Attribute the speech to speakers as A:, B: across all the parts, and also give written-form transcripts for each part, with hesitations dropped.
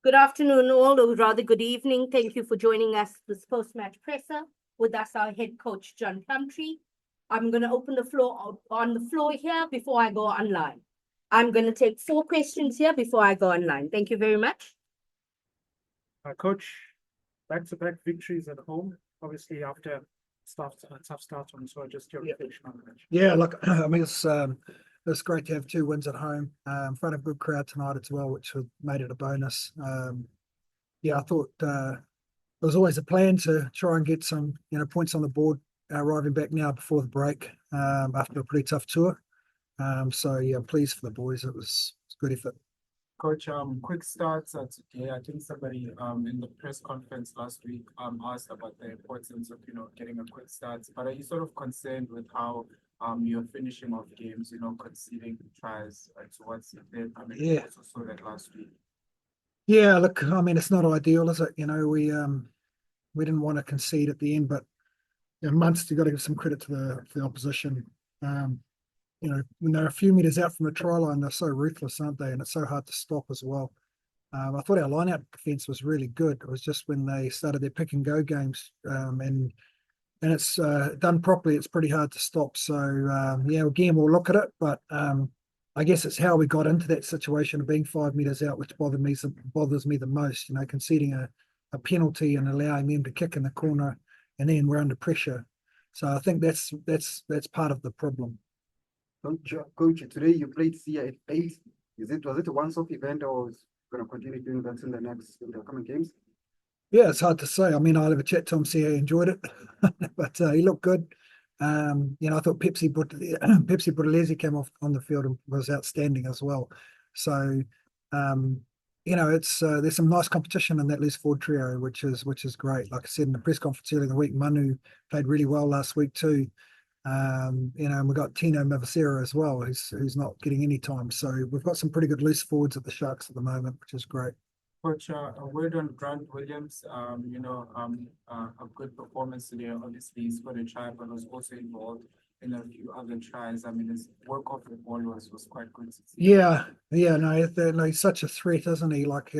A: Good afternoon, all, or rather good evening. Thank you for joining us this post-match presser. With us, our head coach, John Plumtree. I'm going to open the floor on the floor here before I go online. I'm going to take 4 questions here before I go online. Thank you very much.
B: Coach, back-to-back victories at home, obviously after a tough start on, so just your reflection on the match.
C: Yeah, look, I mean, it's great to have 2 wins at home in front of a good crowd tonight as well, which made it a bonus. Yeah, I thought there was always a plan to try and get some points on the board arriving back now before the break after a pretty tough tour. So yeah, I'm pleased for the boys. It's good effort.
D: Coach, quick starts today. I think somebody in the press conference last week asked about the importance of getting a quick start. But are you sort of concerned with how you're finishing off games, conceding tries towards the end? I mean, we also saw that last week.
C: Yeah, look, I mean, it's not ideal, is it? We didn't want to concede at the end, but Munster, got to give some credit to the opposition. When they're a few meters out from the try line, they're so ruthless, aren't they? And it's so hard to stop as well. I thought our line-out defence was really good. It was just when they started their pick-and-go games, and it's done properly, it's pretty hard to stop. So, again, we'll look at it, but I guess it's how we got into that situation of being 5 meters out, which bothers me the most, conceding a penalty and allowing them to kick in the corner, and then we're under pressure. So I think that's part of the problem.
E: Coach, today you played Sia at 8. Was it a once-off event, or is going to continue doing that in the coming games?
C: Yeah, it's hard to say. I mean, I'll have a chat to him, see how he enjoyed it, but he looked good. I thought Pepsi Buthelezi came off on the field and was outstanding as well. So, it's there's some nice competition in that loose forward trio, which is great. Like I said in the press conference earlier in the week, Manu played really well last week too. And we've got Tino Mavacera as well, who's not getting any time. So we've got some pretty good loose forwards at the Sharks at the moment, which is great.
D: Coach, a word on Grant Williams. A good performance today. Obviously, he scored a try, but was also involved in a few other tries. I mean, his work off the ball was quite good to see.
C: Yeah, no, he's such a threat, isn't he? Like,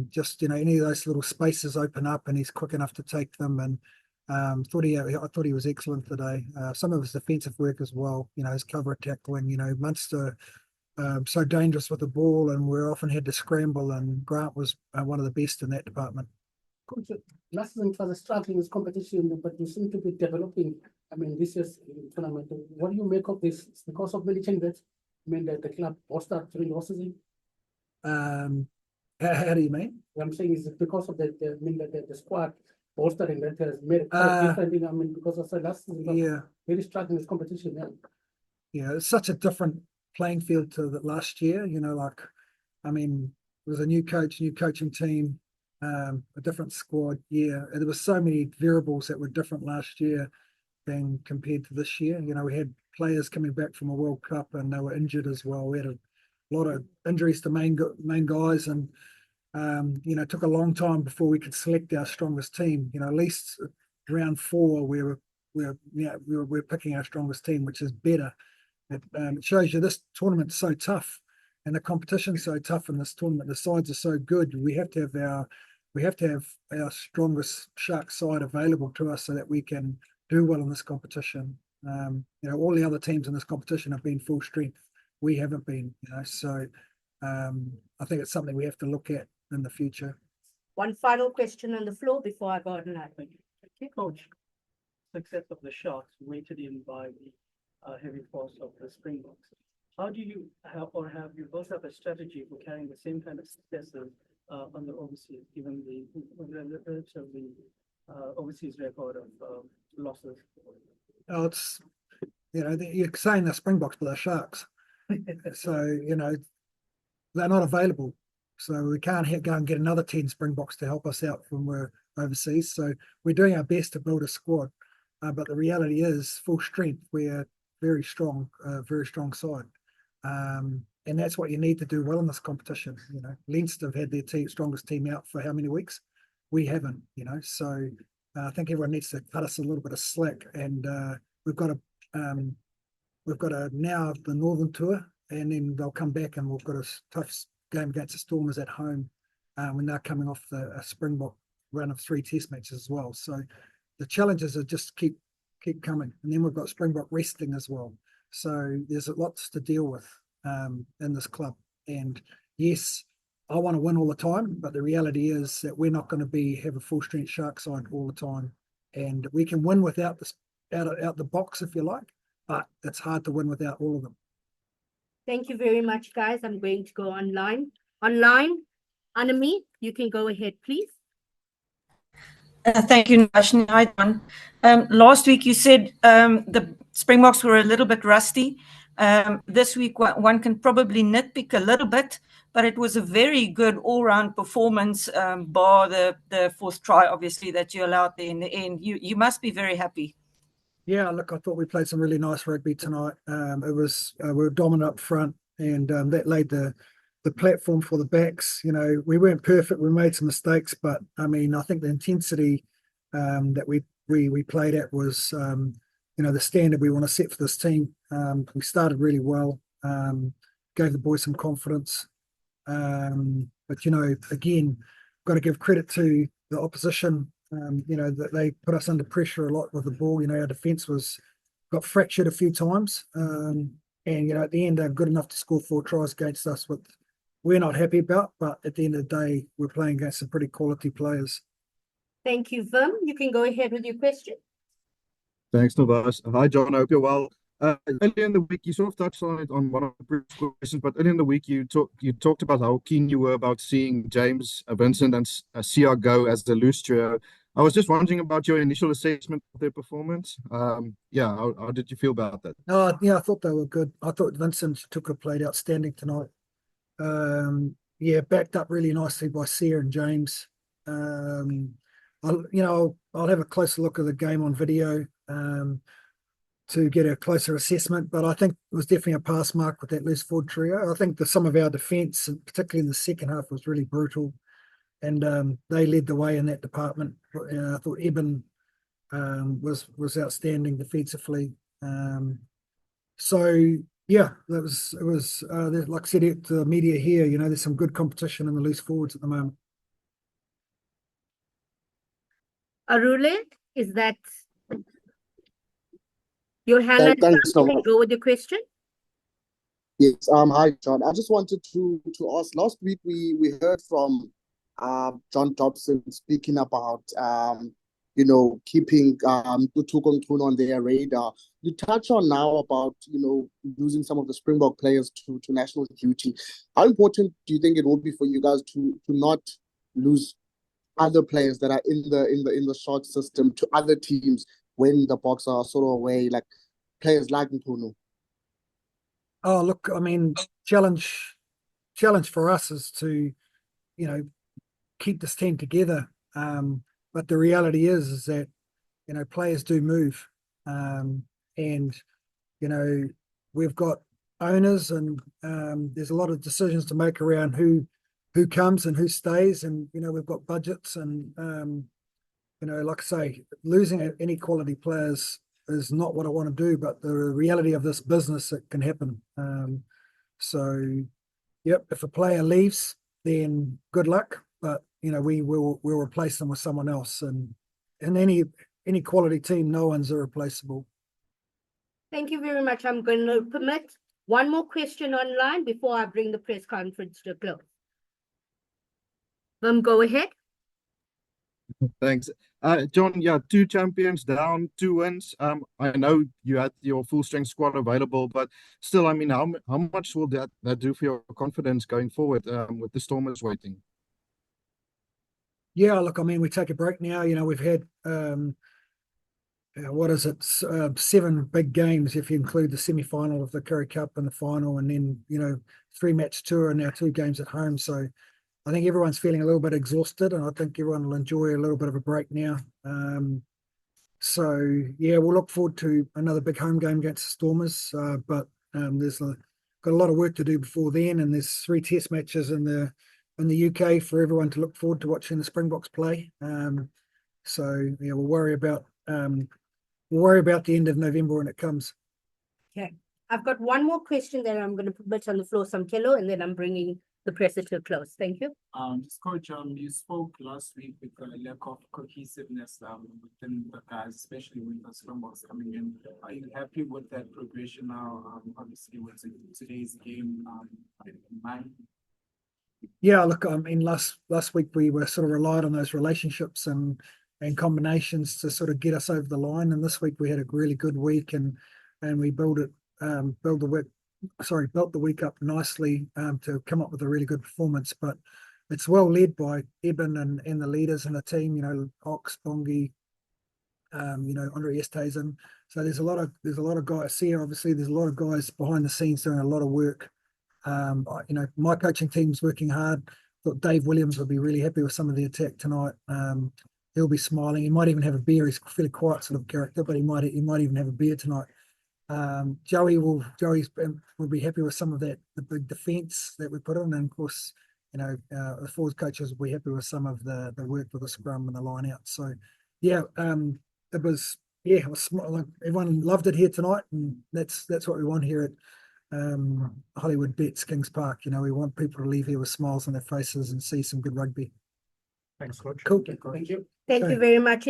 C: just any of those little spaces open up, and he's quick enough to take them. And I thought he was excellent today. Some of his defensive work as well. His cover tackling. Munster so dangerous with the ball, and we often had to scramble. And Grant was one of the best in that department.
F: Coach, last season it was a struggling competition, but you seem to be developing. I mean, this year's tournament. What do you make of this? It's because of many changes. I mean, the club bolstered during the season.
C: How do you mean?
F: What I'm saying is because of the squad bolstering that has made it quite different. I mean, because of the last season, very struggling this competition.
C: Yeah, it's such a different playing field to the last year. I mean, there was a new coach, new coaching team, a different squad. Yeah, there were so many variables that were different last year than compared to this year. We had players coming back from a World Cup and they were injured as well. We had a lot of injuries to main guys, and it took a long time before we could select our strongest team. At least round 4 we're picking our strongest team, which is better. It shows you this tournament's so tough, and the competition's so tough in this tournament. The sides are so good. We have to have our strongest Shark side available to us so that we can do well in this competition. All the other teams in this competition have been full strength. We haven't been. So I think it's something we have to look at in the future.
A: One final question on the floor before I go online.
B: Okay, Coach. Success of the Sharks weighted in by the heavy force of the Springboks. How do you have you built up a strategy for carrying the same kind of successes on the overseas, given the relatively overseas record of losses?
C: Oh, it's you're saying the Springboks, but they're Sharks. So they're not available. So we can't go and get another 10 Springboks to help us out when we're overseas. So we're doing our best to build a squad. But the reality is, full strength, we're very strong side. And that's what you need to do well in this competition. Leinster have had their strongest team out for how many weeks? We haven't, So I think everyone needs to cut us a little bit of slack. And we've got now the Northern Tour, and then they'll come back and we've got a tough game against the Stormers at home when they're coming off a Springbok run of 3 test matches as well. So the challenges are just keep coming. And then we've got Springbok wrestling as well. So there's lots to deal with in this club. And yes, I want to win all the time, but the reality is that we're not going to have a full strength shark side all the time. And we can win without this out the box, if you like, but it's hard to win without all of them.
A: Thank you very much, guys. I'm going to go online. Anami, you can go ahead, please.
G: Thank you, Nashni. Hi, John. Last week you said the Springboks were a little bit rusty. This week one can probably nitpick a little bit, but it was a very good all-round performance, bar the fourth try, obviously, that you allowed there in the end. You must be very happy.
C: Yeah, look, I thought we played some really nice rugby tonight. We were dominant up front, and that laid the platform for the backs. You know, we weren't perfect. We made some mistakes, but I mean, I think the intensity that we played at was, you know, the standard we want to set for this team. We started really well, gave the boys some confidence. But, you know, again, got to give credit to the opposition. You know, that they put us under pressure a lot with the ball. You know, our defence got fractured a few times. And, you know, at the end, they're good enough to score 4 tries against us, which we're not happy about. But at the end of the day, we're playing against some pretty quality players.
A: Thank you, Vim. You can go ahead with your question.
H: Thanks, Novas. Hi, John. I hope you're well. Earlier in the week, you sort of touched on it on one of the previous questions, but earlier in the week, you talked about how keen you were about seeing James, Vincent, and Sia go as the loose trio. I was just wondering about your initial assessment of their performance. Yeah, how did you feel about that?
C: Yeah, I thought they were good. I thought Vincent played outstanding tonight. Yeah, backed up really nicely by Sia and James. I'll have a closer look at the game on video to get a closer assessment, but I think it was definitely a pass mark with that loose forward trio. I think some of our defence, particularly in the second half, was really brutal, and they led the way in that department. I thought Eben was outstanding defensively. So yeah, it was like I said to the media here, you know, there's some good competition in the loose forwards at the moment.
A: Arule, is that your hand?
I: Thanks,
A: You can go with your question.
I: Yes. Hi, John. I just wanted to ask. Last week we heard from John Dobson speaking about you know, keeping Tutukong on their radar. You touch on now about, you know, losing some of the Springbok players to national duty. How important do you think it will be for you guys to not lose other players that are in the short system to other teams when the Boks are sort of away, like players like Nkunu?
C: Oh, look, I mean, challenge for us is to, you know, keep this team together. But the reality is that, you know, players do move. And, you know, we've got owners and there's a lot of decisions to make around who comes and who stays. And, you know, we've got budgets and, you know, like I say, losing any quality players is not what I want to do, but the reality of this business, it can happen. So, yep, if a player leaves, then good luck. But, you know, we'll replace them with someone else. And in any quality team, no one's irreplaceable.
A: Thank you very much. I'm going to permit one more question online before I bring the press conference to a close. Go ahead.
H: Thanks. John, yeah, 2 champions down, 2 wins. I know you had your full strength squad available, but still, I mean, how much will that do for your confidence going forward with the Stormers waiting?
C: Yeah, look, I mean, we take a break now. You know, we've had, 7 big games if you include the semi-final of the Currie Cup and the final, and then, you know, 3-match tour and now 2 games at home. So I think everyone's feeling a little bit exhausted, and I think everyone will enjoy a little bit of a break now. So, yeah, we'll look forward to another big home game against the Stormers, but there's got a lot of work to do before then, and there's 3 test matches in the UK for everyone to look forward to watching the Springboks play. So yeah, we'll worry about the end of November when it comes.
A: Okay. I've got one more question that I'm going to put on the floor, Samkelo, and then I'm bringing the presser to a close. Thank you.
D: Coach, you spoke last week with the lack of cohesiveness within the guys, especially with the Springboks coming in. Are you happy with that progression now? Obviously, with today's game in mind.
C: Yeah, look, I mean, last week we were sort of relied on those relationships and combinations to sort of get us over the line. And this week we had a really good week, and we built the week up nicely to come up with a really good performance. But it's well led by Eben and the leaders in the team. You know, Ox, Bongi, Andre Estesen. So there's a lot of guys here. Obviously, there's a lot of guys behind the scenes doing a lot of work. My coaching team's working hard. Thought Dave Williams will be really happy with some of the attack tonight. He'll be smiling. He might even have a beer. He's a fairly quiet sort of character, but he might even have a beer tonight. Joey will be happy with some of the big defence that we put in, and of course, the forwards coaches will be happy with some of the work with the scrum and the line out. So, it was like everyone loved it here tonight, and that's what we want here at Hollywood Bets Kings Park. We want people to leave here with smiles on their faces and see some good rugby.
B: Thanks, Coach.
C: Cool.
F: Thank you.
A: Thank you very much.